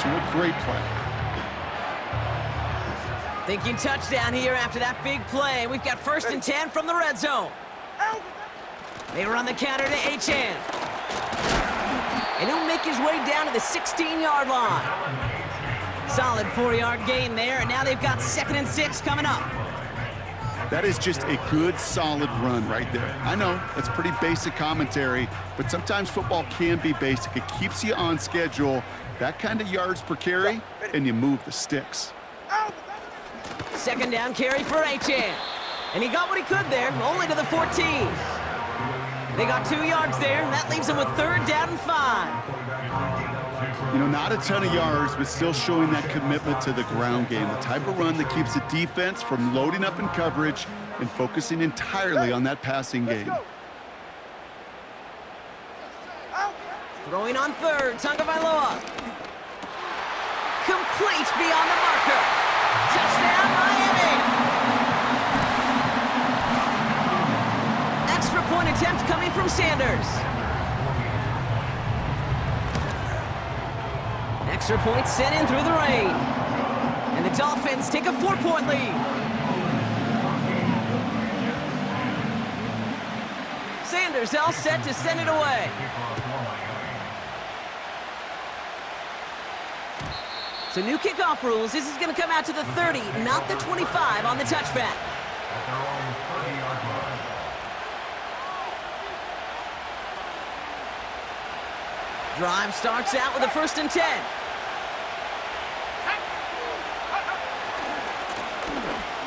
to a great play. Thinking touchdown here after that big play. We've got 1st and 10 from the red zone. They run the counter to H.M. And he'll make his way down to the 16-yard line. Solid 4-yard gain there, and now they've got 2nd and 6 coming up. That is just a good, solid run right there. I know, that's pretty basic commentary, but sometimes football can be basic. It keeps you on schedule, that kind of yards per carry, and you move the sticks. 2nd down carry for H.M. And he got what he could there, only to the 14. They got 2 yards there, and that leaves them with 3rd down and 5. You know, not a ton of yards, but still showing that commitment to the ground game, the type of run that keeps the defense from loading up in coverage and focusing entirely on that passing game. Throwing on 3rd, Tagovailoa. Complete beyond the marker. Touchdown, Miami! Extra point attempt coming from Sanders. Extra point sent in through the rain. And the Dolphins take a 4-point lead. Sanders all set to send it away. So new kickoff rules. This is going to come out to the 30, not the 25 on the touchback. Drive starts out with a 1st and 10.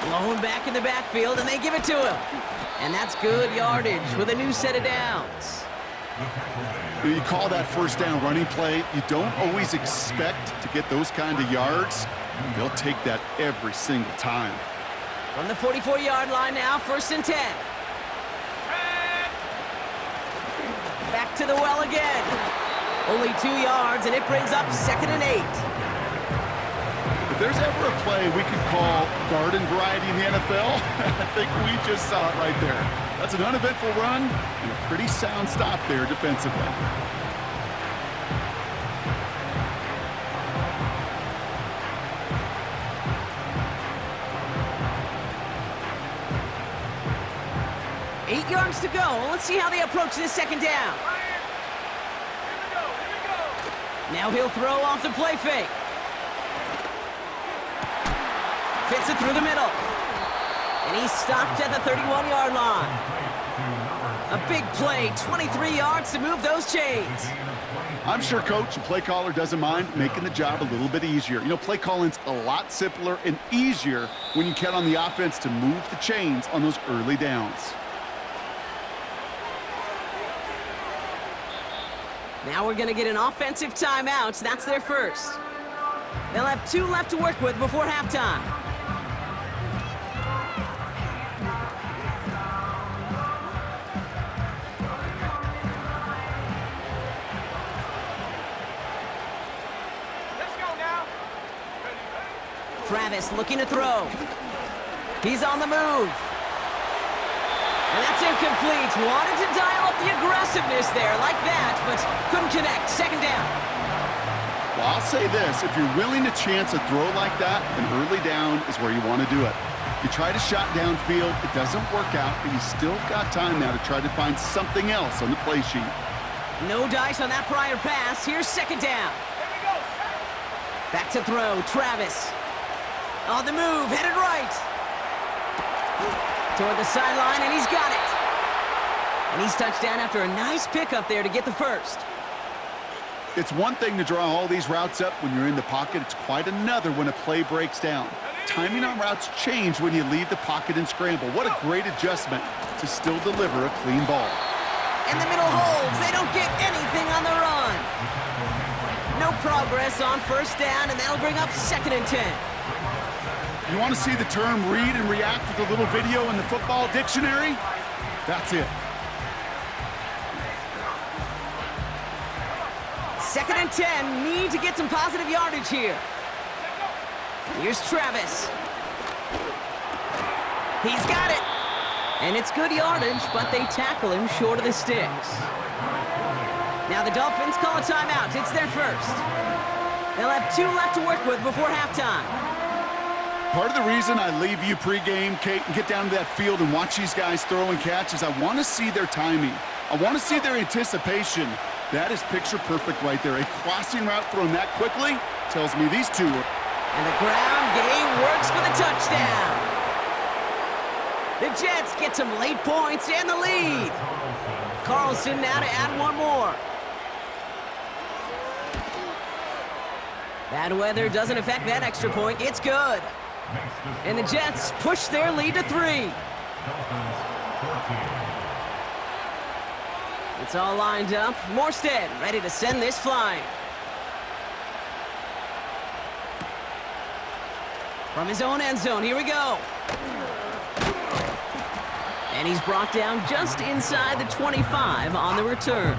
Blown back in the backfield, and they give it to him. And that's good yardage with a new set of downs. You call that 1st down running play, you don't always expect to get those kind of yards. They'll take that every single time. From the 44-yard line now, 1st and 10. Back to the well again. Only 2 yards, and it brings up 2nd and 8. If there's ever a play we could call garden variety in the NFL, I think we just saw it right there. That's an uneventful run and a pretty sound stop there defensively. Eight yards to go. Let's see how they approach this 2nd down. Now he'll throw off the play fake. Fits it through the middle. And he's stopped at the 31-yard line. A big play, 23 yards to move those chains. I'm sure coach and play caller doesn't mind making the job a little bit easier. You know, play calling's a lot simpler and easier when you count on the offense to move the chains on those early downs. Now we're going to get an offensive timeout. That's their first. They'll have 2 left to work with before halftime. Let's go now. Travis looking to throw. He's on the move. And that's incomplete. Wanted to dial up the aggressiveness there like that, but couldn't connect. 2nd down. Well, I'll say this. If you're willing to chance a throw like that, an early down is where you want to do it. You try to shot downfield, it doesn't work out, but you still got time now to try to find something else on the play sheet. No dice on that prior pass. Here's 2nd down. Back to throw. Travis. On the move. Headed right. Toward the sideline, and he's got it. And he's touched down after a nice pickup there to get the first. It's one thing to draw all these routes up when you're in the pocket. It's quite another when a play breaks down. Timing on routes change when you leave the pocket and scramble. What a great adjustment to still deliver a clean ball. And the middle holds. They don't get anything on the run. No progress on 1st down, and that'll bring up 2nd and 10. You want to see the term read and react with a little video in the football dictionary? That's it. 2nd and 10. Need to get some positive yardage here. Here's Travis. He's got it. And it's good yardage, but they tackle him short of the sticks. Now the Dolphins call a timeout. It's their first. They'll have 2 left to work with before halftime. Part of the reason I leave you pregame, Kate, and get down to that field and watch these guys throw and catch is I want to see their timing. I want to see their anticipation. That is picture perfect right there. A crossing route thrown that quickly tells me these two are... And the ground game works for the touchdown. The Jets get some late points and the lead. Carlson now to add one more. Bad weather doesn't affect that extra point. It's good. And the Jets push their lead to 3. It's all lined up. Morstead ready to send this flying. From his own end zone, here we go. And he's brought down just inside the 25 on the return.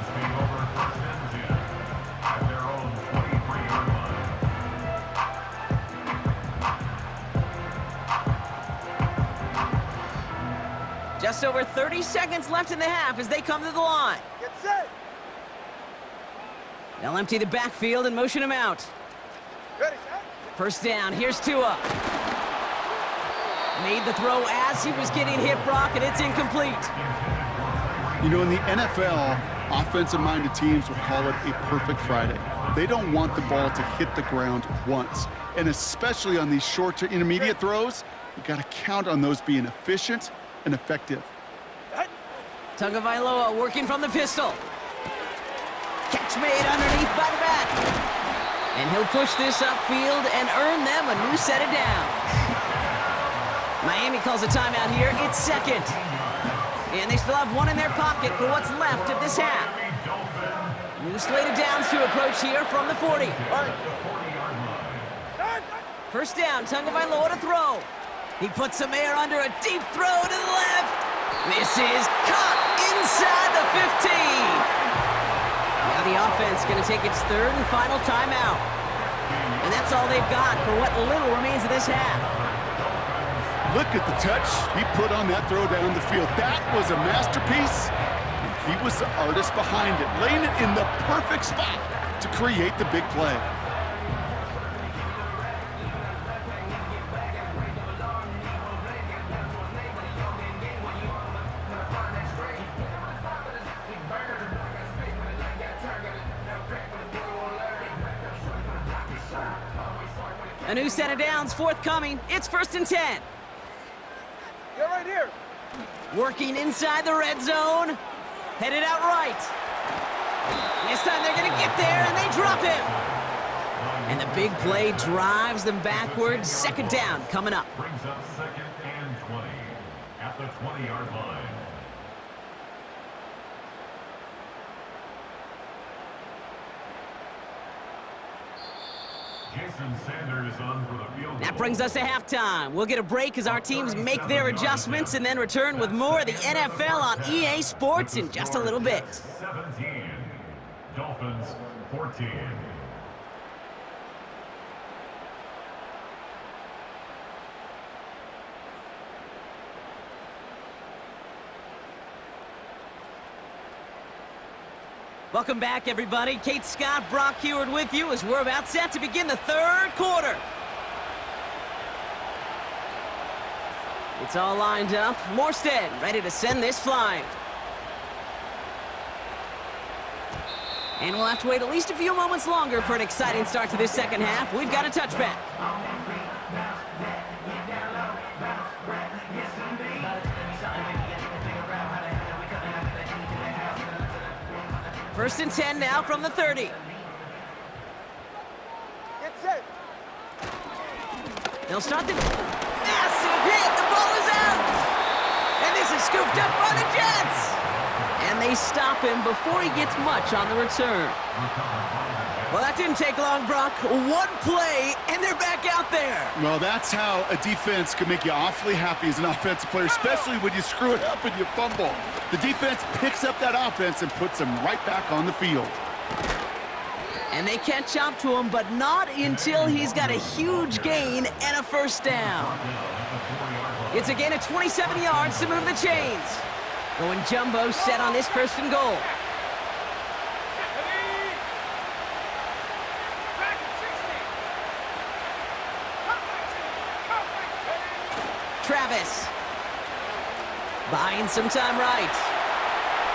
Just over 30 seconds left in the half as they come to the line. Get set. They'll empty the backfield and motion him out. Ready, set. First down, here's Tua. Made the throw as he was getting hit, Brock, and it's incomplete. You know, in the NFL, offensive-minded teams will call it a perfect Friday. They don't want the ball to hit the ground once. And especially on these short to intermediate throws, you got to count on those being efficient and effective. Tagovailoa working from the pistol. Catch made underneath by the back. And he'll push this upfield and earn them a new set of downs. Miami calls a timeout here. It's second. And they still have one in their pocket for what's left of this half. New slate of downs to approach here from the 40. First down, Tagovailoa to throw. He puts some air under a deep throw to the left. This is caught inside the 15. Now the offense going to take its third and final timeout. And that's all they've got for what little remains of this half. Look at the touch he put on that throw down the field. That was a masterpiece. And he was the artist behind it, laying it in the perfect spot to create the big play. A new set of downs forthcoming. It's 1st and 10. Get right here. Working inside the red zone. Headed out right. This time they're going to get there, and they drop him. And the big play drives them backwards. Second down coming up. Brings up 2nd and 20 at the 20-yard line. Jason Sanders on for the field. That brings us to halftime. We'll get a break as our teams make their adjustments and then return with more of the NFL on EA Sports in just a little bit. 17, Dolphins 14. Welcome back, everybody. Kate Scott, Brock Heward with you as we're about set to begin the third quarter. It's all lined up. Morstead ready to send this flying. And we'll have to wait at least a few moments longer for an exciting start to this second half. We've got a touchback. First and 10 now from the 30. Get set. They'll start the massive hit. The ball is out. And this is scooped up by the Jets. And they stop him before he gets much on the return. Well, that didn't take long, Brock. One play, and they're back out there. Well, that's how a defense can make you awfully happy as an offensive player, especially when you screw it up and you fumble. The defense picks up that offense and puts them right back on the field. And they catch up to him, but not until he's got a huge gain and a first down. It's a gain of 27 yards to move the chains. Going jumbo set on this first and goal. Travis. Buying some time right.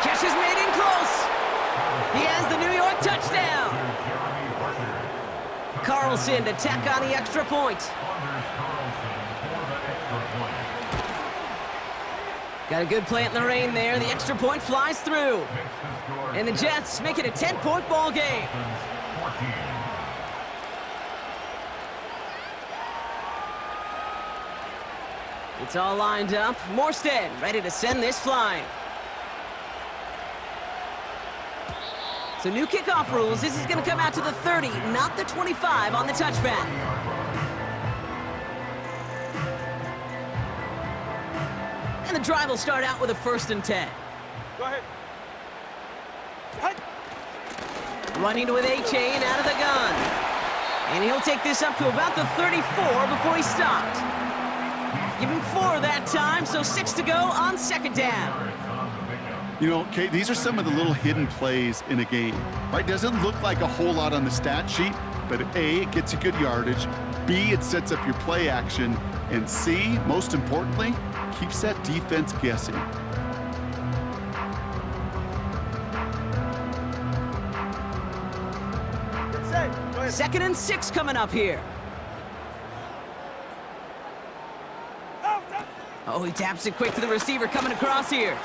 Catch is made in close. He has the New York touchdown. Carlson to tack on the extra point. Got a good plant in the rain there. The extra point flies through. And the Jets make it a 10-point ball game. It's all lined up. Morstead ready to send this flying. So new kickoff rules. This is going to come out to the 30, not the 25 on the touchback. And the drive will start out with a 1st and 10. Go ahead. Running with A-Chain out of the gun. And he'll take this up to about the 34 before he stopped. Give him 4 that time, so 6 to go on 2nd down. You know, Kate, these are some of the little hidden plays in a game, right? Doesn't look like a whole lot on the stat sheet, but A, it gets you good yardage, B, it sets up your play action, and C, most importantly, keeps that defense guessing. Get set. Go ahead. 2nd and 6 coming up here. Out, out. Oh, he taps it quick to the receiver coming across here.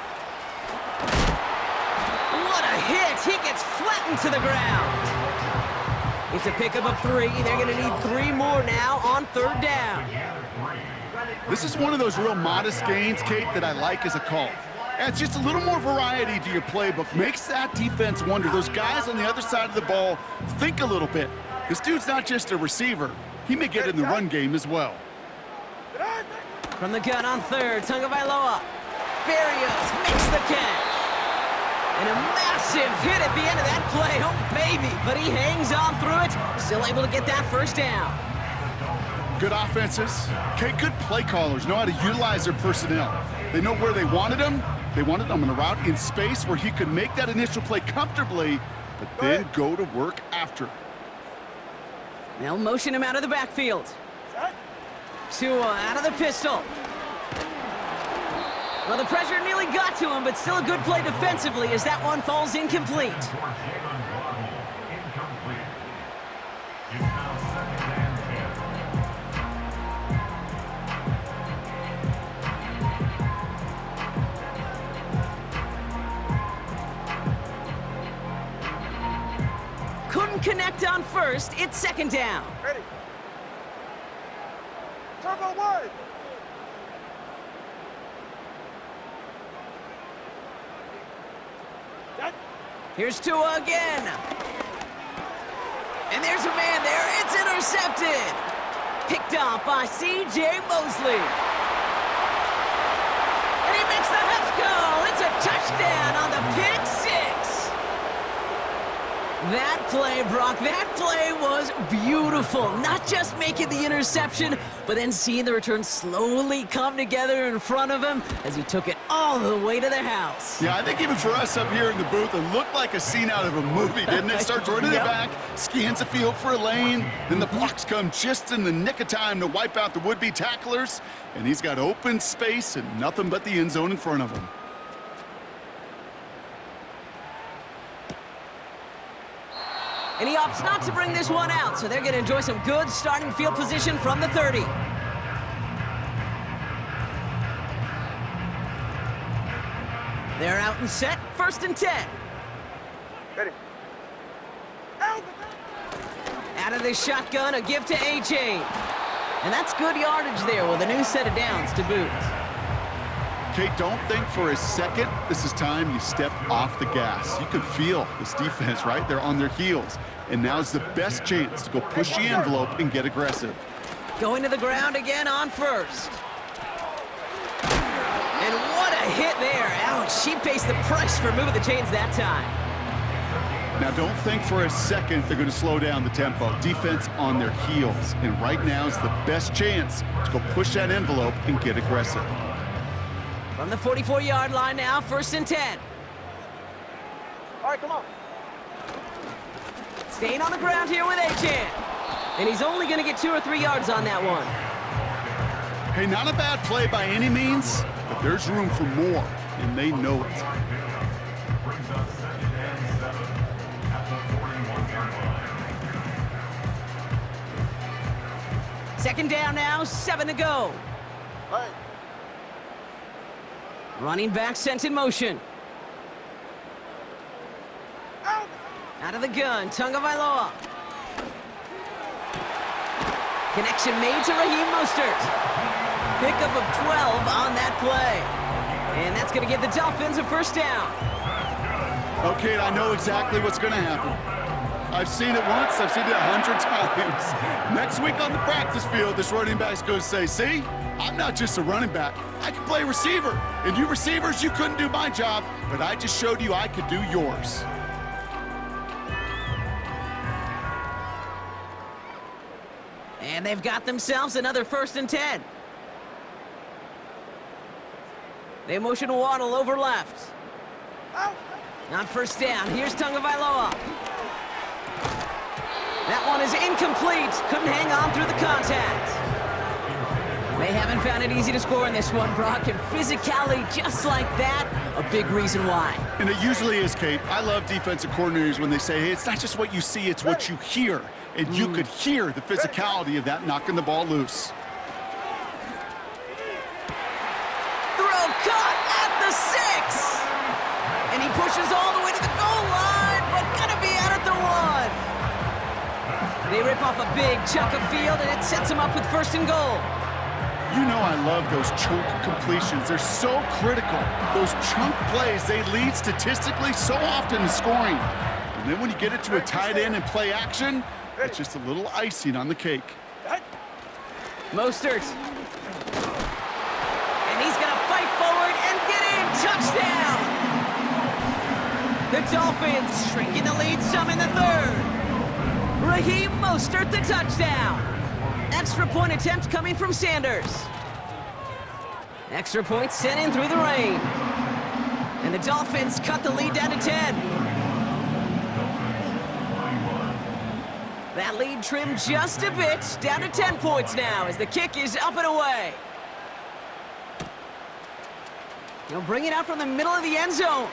What a hit! He gets flattened to the ground. It's a pickup of 3. They're going to need 3 more now on 3rd down. This is one of those real modest gains, Kate, that I like as a call. Adds just a little more variety to your playbook. Makes that defense wonder. Those guys on the other side of the ball think a little bit. This dude's not just a receiver. He may get in the run game as well. From the gun on 3rd, Tagovailoa. Barrios makes the catch. And a massive hit at the end of that play. Oh, baby. But he hangs on through it. Still able to get that 1st down. Good offenses. Okay, good play callers know how to utilize their personnel. They know where they wanted him. They wanted him on a route in space where he could make that initial play comfortably, but then go to work after. They'll motion him out of the backfield. Tua out of the pistol. Well, the pressure nearly got to him, but still a good play defensively as that one falls incomplete. Couldn't connect on 1st. It's 2nd down. Ready. Turbo 1. Here's Tua again. And there's a man there. It's intercepted. Picked off by C.J. Mosley. And he makes the Husker. It's a touchdown on the pick 6. That play, Brock, that play was beautiful. Not just making the interception, but then seeing the return slowly come together in front of him as he took it all the way to the house. Yeah, I think even for us up here in the booth, it looked like a scene out of a movie, didn't it? Starts running it back, scans the field for a lane, then the blocks come just in the nick of time to wipe out the would-be tacklers, and he's got open space and nothing but the end zone in front of him. And he opts not to bring this one out, so they're going to enjoy some good starting field position from the 30. They're out and set, 1st and 10. Ready. Out of the shotgun, a give to A-Chain. And that's good yardage there with a new set of downs to boot. Kate, don't think for a second this is time you step off the gas. You can feel this defense, right? They're on their heels. And now's the best chance to go push the envelope and get aggressive. Going to the ground again on 1st. And what a hit there. Ouch, she pays the price for moving the chains that time. Now, don't think for a second they're going to slow down the tempo. Defense on their heels. And right now is the best chance to go push that envelope and get aggressive. From the 44-yard line now, 1st and 10. All right, come on. Staying on the ground here with A-Chan. And he's only going to get 2 or 3 yards on that one. Hey, not a bad play by any means, but there's room for more, and they know it. Brings up 2nd and 7 at the 41-yard line. Second down now, 7 to go. Hey. Running back sent in motion. Out of the gun, Tagovailoa. Connection made to Raheem Mostert. Pickup of 12 on that play. And that's going to give the Dolphins a first down. Okay, I know exactly what's going to happen. I've seen it once, I've seen it 100 times. Next week on the practice field, this running back's going to say, see, I'm not just a running back. I can play receiver. And you receivers, you couldn't do my job, but I just showed you I could do yours. And they've got themselves another 1st and 10. They motion Waddle over left. On first down, here's Tagovailoa. That one is incomplete. Couldn't hang on through the contact. They haven't found it easy to score in this one, Brock, and physicality just like that, a big reason why. And it usually is, Kate. I love defensive coordinators when they say, hey, it's not just what you see, it's what you hear. And you could hear the physicality of that knocking the ball loose. Throw caught at the 6. And he pushes all the way to the goal line, but gonna be out at the 1. They rip off a big chunk of field, and it sets them up with 1st and goal. You know I love those chunk completions. They're so critical. Those chunk plays, they lead statistically so often to scoring. And then when you get it to a tight end and play action, it's just a little icing on the cake. Mostert. And he's gonna fight forward and get in. Touchdown! The Dolphins shrinking the lead some in the 3rd. Raheem Mostert, the touchdown. Extra point attempt coming from Sanders. Extra point sent in through the rain. And the Dolphins cut the lead down to 10. That lead trimmed just a bit, down to 10 points now as the kick is up and away. He'll bring it out from the middle of the end zone.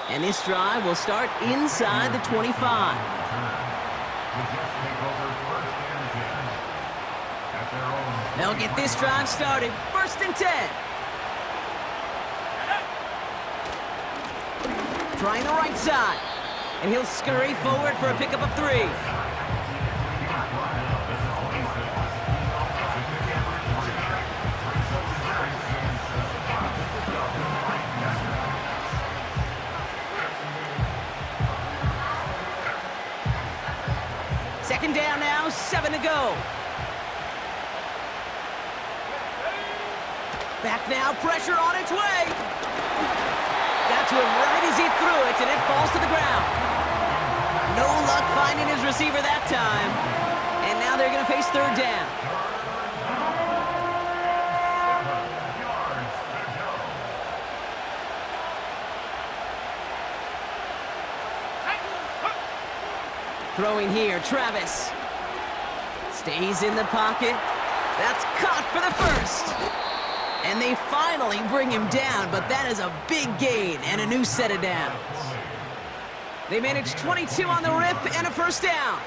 And this drive will start inside the 25. They'll get this drive started. 1st and 10. Trying the right side. And he'll scurry forward for a pickup of 3. Second down now, 7 to go. Back now, pressure on its way. Got to him right as he threw it, and it falls to the ground. No luck finding his receiver that time. And now they're going to face 3rd down. Throwing here, Travis. Stays in the pocket. That's caught for the 1st. And they finally bring him down, but that is a big gain and a new set of downs. They managed 22 on the rip and a 1st down.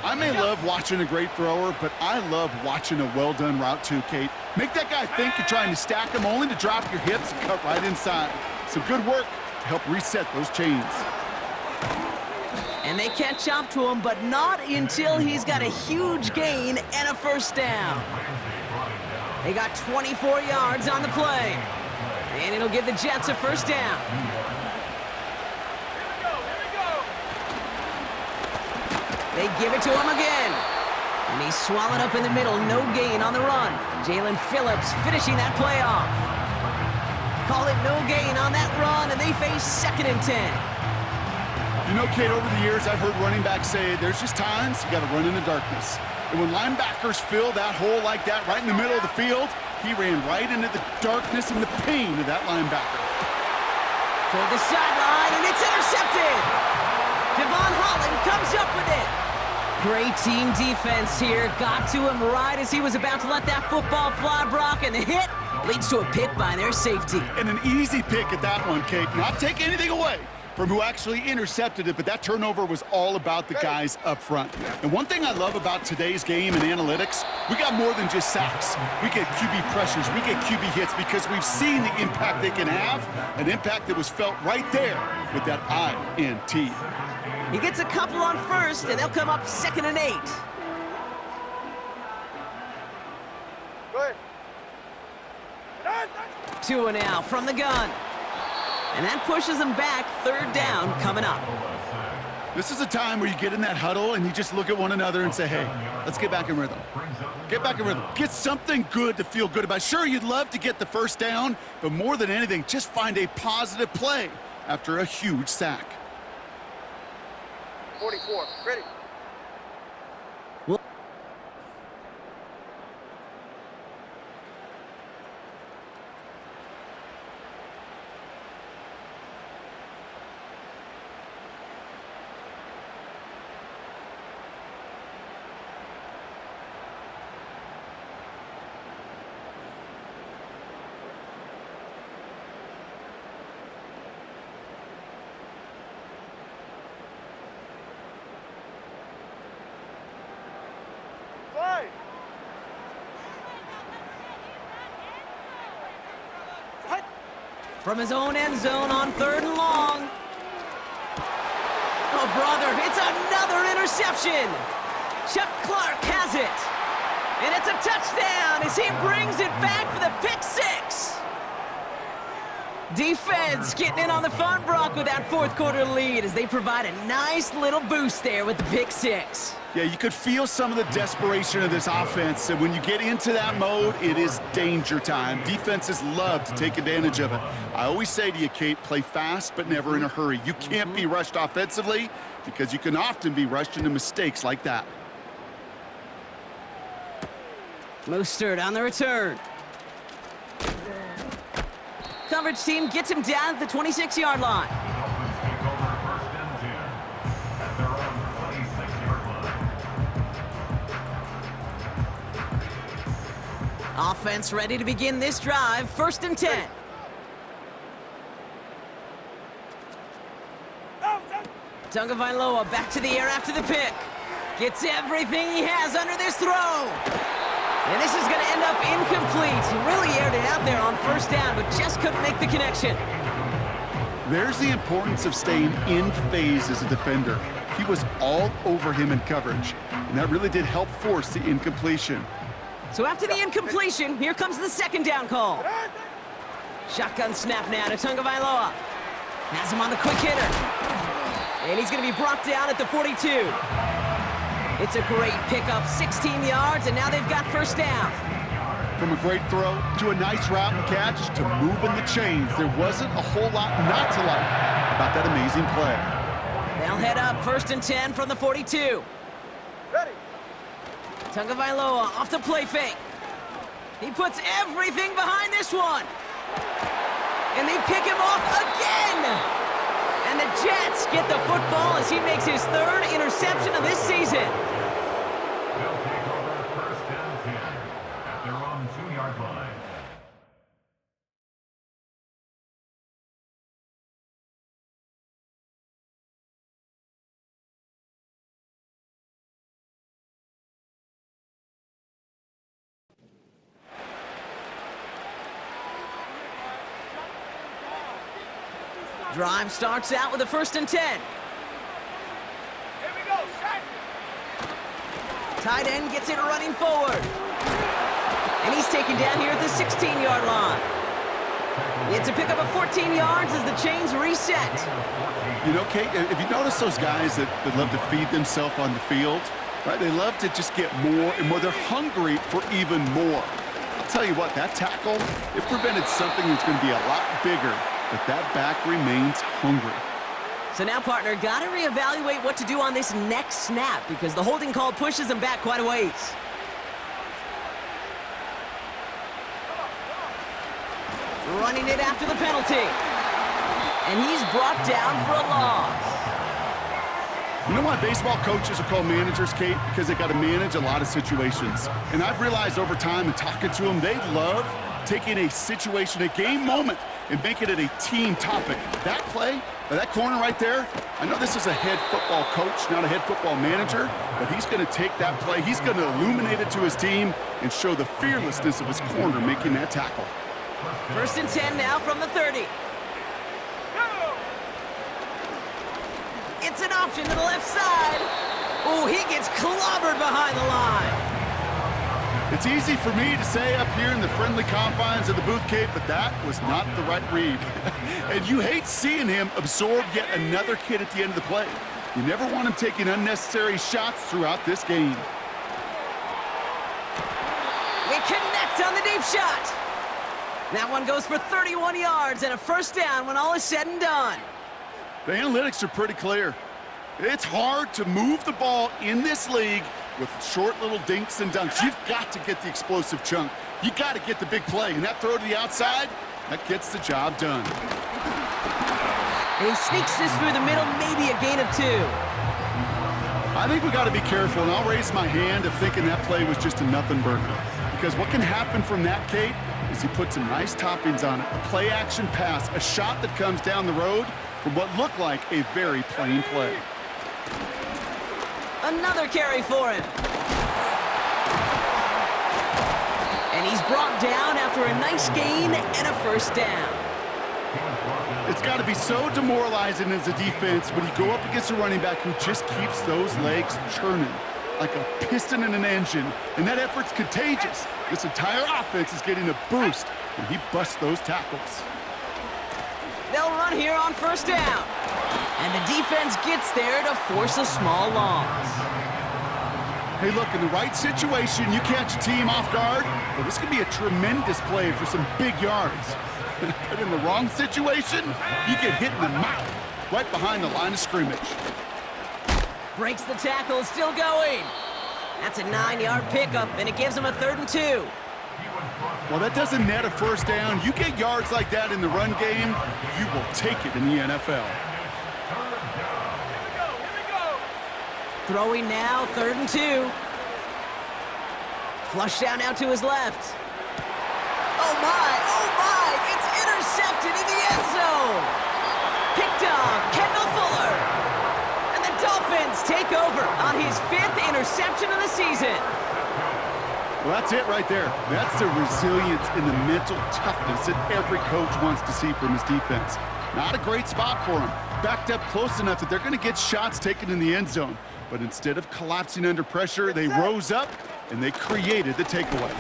I may love watching a great thrower, but I love watching a well-done route too, Kate. Make that guy think you're trying to stack him only to drop your hips and cut right inside. Some good work to help reset those chains. And they catch up to him, but not until he's got a huge gain and a 1st down. They got 24 yards on the play. And it'll give the Jets a 1st down. They give it to him again. And he's swallowed up in the middle. No gain on the run. Jalen Phillips finishing that play off. Call it no gain on that run, and they face 2nd and 10. You know, Kate, over the years, I've heard running backs say there's just times you got to run in the darkness. And when linebackers fill that hole like that right in the middle of the field, he ran right into the darkness and the pain of that linebacker. Toward the sideline, and it's intercepted. Devon Holland comes up with it. Great team defense here. Got to him right as he was about to let that football fly, Brock, and the hit leads to a pick by their safety. And an easy pick at that one, Kate. Not take anything away from who actually intercepted it, but that turnover was all about the guys up front. And one thing I love about today's game and analytics, we got more than just sacks. We get QB pressures, we get QB hits because we've seen the impact they can have, an impact that was felt right there with that INT. He gets a couple on first, and they'll come up 2nd and 8. Go ahead. 2 and out from the gun. And that pushes them back. 3rd down coming up. This is a time where you get in that huddle and you just look at one another and say, hey, let's get back in rhythm. Get back in rhythm. Get something good to feel good about. Sure, you'd love to get the first down, but more than anything, just find a positive play after a huge sack. 44. Ready. Play. From his own end zone on 3rd and long. Oh, brother, it's another interception. Chuck Clark has it. And it's a touchdown as he brings it back for the pick 6. Defense getting in on the fun, Brock, with that 4th quarter lead as they provide a nice little boost there with the pick 6. Yeah, you could feel some of the desperation of this offense, and when you get into that mode, it is danger time. Defenses love to take advantage of it. I always say to you, Kate, play fast but never in a hurry. You can't be rushed offensively because you can often be rushed into mistakes like that. Mostert on the return. Coverage team gets him down at the 26-yard line. Dolphins take over 1st and 10 at their own 26-yard line. Offense ready to begin this drive. 1st and 10. Tagovailoa back to the air after the pick. Gets everything he has under this throw. And this is going to end up incomplete. He really aired it out there on 1st down, but just couldn't make the connection. There's the importance of staying in phase as a defender. He was all over him in coverage, and that really did help force the incompletion. So after the incompletion, here comes the 2nd down call. Shotgun snap now to Tagovailoa. Has him on the quick hitter. And he's going to be brought down at the 42. It's a great pickup, 16 yards, and now they've got 1st down. From a great throw to a nice route and catch to moving the chains, there wasn't a whole lot not to like about that amazing play. They'll head up 1st and 10 from the 42. Ready. Tagovailoa off the play fake. He puts everything behind this one. And they pick him off again. And the Jets get the football as he makes his 3rd interception of this season. They'll take over 1st and 10 at their own 2-yard line. Drive starts out with a 1st and 10. Here we go. Sack. Tight end gets it running forward. And he's taken down here at the 16-yard line. It's a pickup of 14 yards as the chains reset. You know, Kate, if you notice those guys that love to feed themselves on the field, right? They love to just get more and more. They're hungry for even more. I'll tell you what, that tackle, it prevented something that's going to be a lot bigger. But that back remains hungry. So now, partner, got to reevaluate what to do on this next snap because the holding call pushes him back quite a ways. Running it after the penalty. And he's brought down for a loss. You know why baseball coaches are called managers, Kate? Because they got to manage a lot of situations. And I've realized over time and talking to them, they love taking a situation, a game moment, and making it a team topic. That play, that corner right there, I know this is a head football coach, not a head football manager, but he's going to take that play, he's going to illuminate it to his team and show the fearlessness of his corner making that tackle. 1st and 10 now from the 30. It's an option to the left side. Oh, he gets clobbered behind the line. It's easy for me to say up here in the friendly confines of the booth, Kate, but that was not the right read. And you hate seeing him absorb yet another hit at the end of the play. You never want him taking unnecessary shots throughout this game. We connect on the deep shot. That one goes for 31 yards and a 1st down when all is said and done. The analytics are pretty clear. It's hard to move the ball in this league with short little dinks and dunks. You've got to get the explosive chunk. You got to get the big play. And that throw to the outside, that gets the job done. And he sneaks this through the middle, maybe a gain of 2. I think we got to be careful, and I'll raise my hand of thinking that play was just a nothing burger. Because what can happen from that, Kate, is he puts some nice toppings on it. A play-action pass, a shot that comes down the road from what looked like a very plain play. Another carry for him. And he's brought down after a nice gain and a 1st down. It's got to be so demoralizing as a defense when you go up against a running back who just keeps those legs churning like a piston in an engine, and that effort's contagious. This entire offense is getting a boost when he busts those tackles. They'll run here on 1st down. And the defense gets there to force a small loss. Hey, look, in the right situation, you catch a team off guard, well, this could be a tremendous play for some big yards. But in the wrong situation, you get hit in the mouth right behind the line of scrimmage. Breaks the tackle, still going. That's a 9-yard pickup, and it gives him a 3rd and 2. Well, that doesn't net a 1st down. You get yards like that in the run game, you will take it in the NFL. Throwing now, 3rd and 2. Flush down now to his left. Oh my, it's intercepted in the end zone. Picked off, Kendall Fuller. And the Dolphins take over on his 5th interception of the season. Well, that's it right there. That's the resilience and the mental toughness that every coach wants to see from his defense. Not a great spot for him. Backed up close enough that they're going to get shots taken in the end zone. But instead of collapsing under pressure, they rose up and they created the takeaway.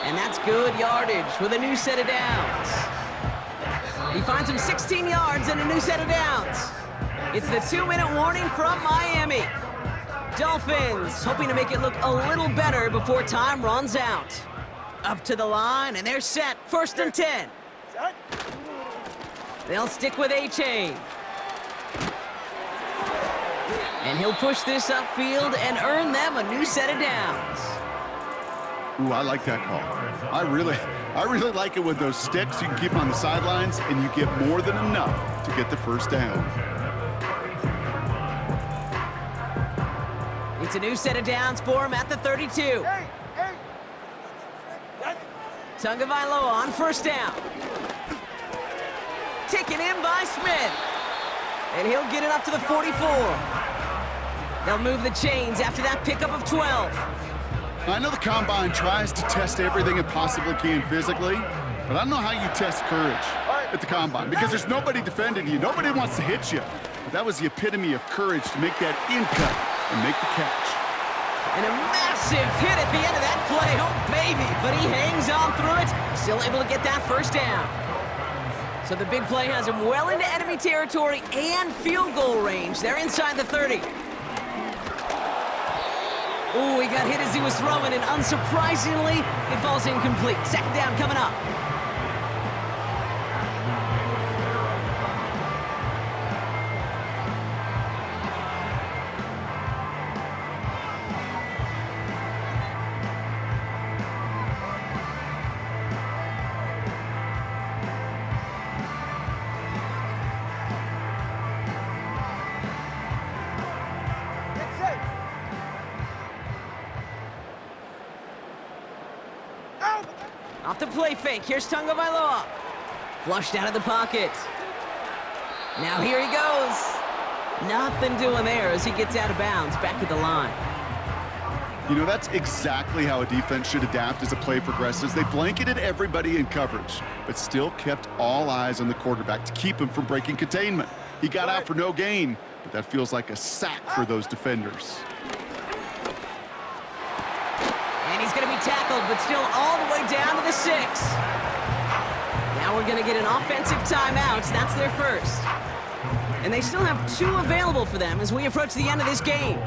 And that's good yardage with a new set of downs. He finds him 16 yards and a new set of downs. It's the 2-minute warning from Miami. Dolphins hoping to make it look a little better before time runs out. Up to the line, and they're set. 1st and 10. They'll stick with A-Chain. And he'll push this upfield and earn them a new set of downs. Ooh, I like that call. I really like it with those sticks. You can keep them on the sidelines, and you get more than enough to get the 1st down. It's a new set of downs for him at the 32. Tagovailoa on 1st down. Taken in by Smith. And he'll get it up to the 44. They'll move the chains after that pickup of 12. I know the Combine tries to test everything it possibly can physically, but I don't know how you test courage at the Combine because there's nobody defending you. Nobody wants to hit you. But that was the epitome of courage to make that in cut and make the catch. And a massive hit at the end of that play. Oh, baby. But he hangs on through it. Still able to get that 1st down. So the big play has him well into enemy territory and field goal range. They're inside the 30. Ooh, he got hit as he was throwing, and unsurprisingly, it falls incomplete. 2nd down coming up. Off the play fake. Here's Tagovailoa. Flushed out of the pocket. Now here he goes. Nothing doing there as he gets out of bounds back at the line. You know, that's exactly how a defense should adapt as a play progresses. They blanketed everybody in coverage, but still kept all eyes on the quarterback to keep him from breaking containment. He got out for no gain, but that feels like a sack for those defenders. And he's going to be tackled, but still all the way down to the 6. Now we're going to get an offensive timeout. That's their first. And they still have 2 available for them as we approach the end of this game.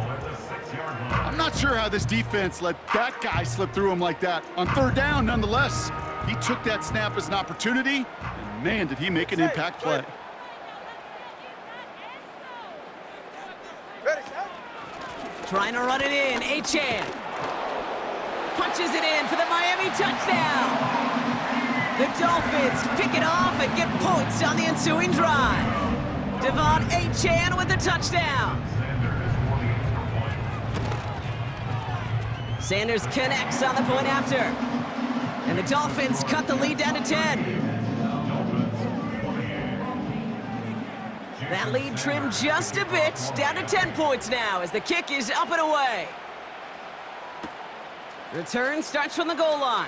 I'm not sure how this defense let that guy slip through him like that. On 3rd down, nonetheless, he took that snap as an opportunity, and man, did he make an impact play. Ready, set. Trying to run it in. Achane punches it in for the Miami touchdown. The Dolphins pick it off and get points on the ensuing drive. Devon Achane with the touchdown. Sanders connects on the point after. And the Dolphins cut the lead down to 10. That lead trimmed just a bit, down to 10 points now as the kick is up and away. Return starts from the goal line.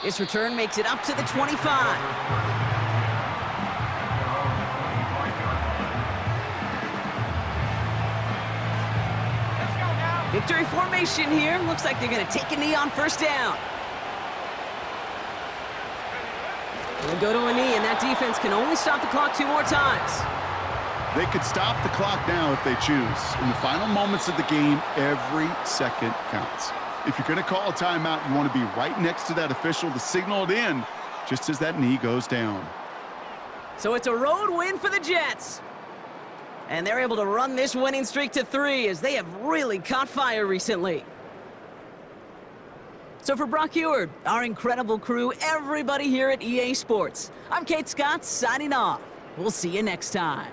This return makes it up to the 25. Victory formation here. Looks like they're going to take a knee on 1st down. They'll go to a knee, and that defense can only stop the clock 2 more times. They could stop the clock now if they choose. In the final moments of the game, every second counts. If you're going to call a timeout, you want to be right next to that official to signal it in just as that knee goes down. So it's a road win for the Jets. And they're able to run this winning streak to 3 as they have really caught fire recently. So for Brock Eward, our incredible crew, everybody here at EA Sports, I'm Kate Scott signing off. We'll see you next time.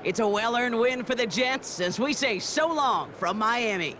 It's a well-earned win for the Jets as we say so long from Miami.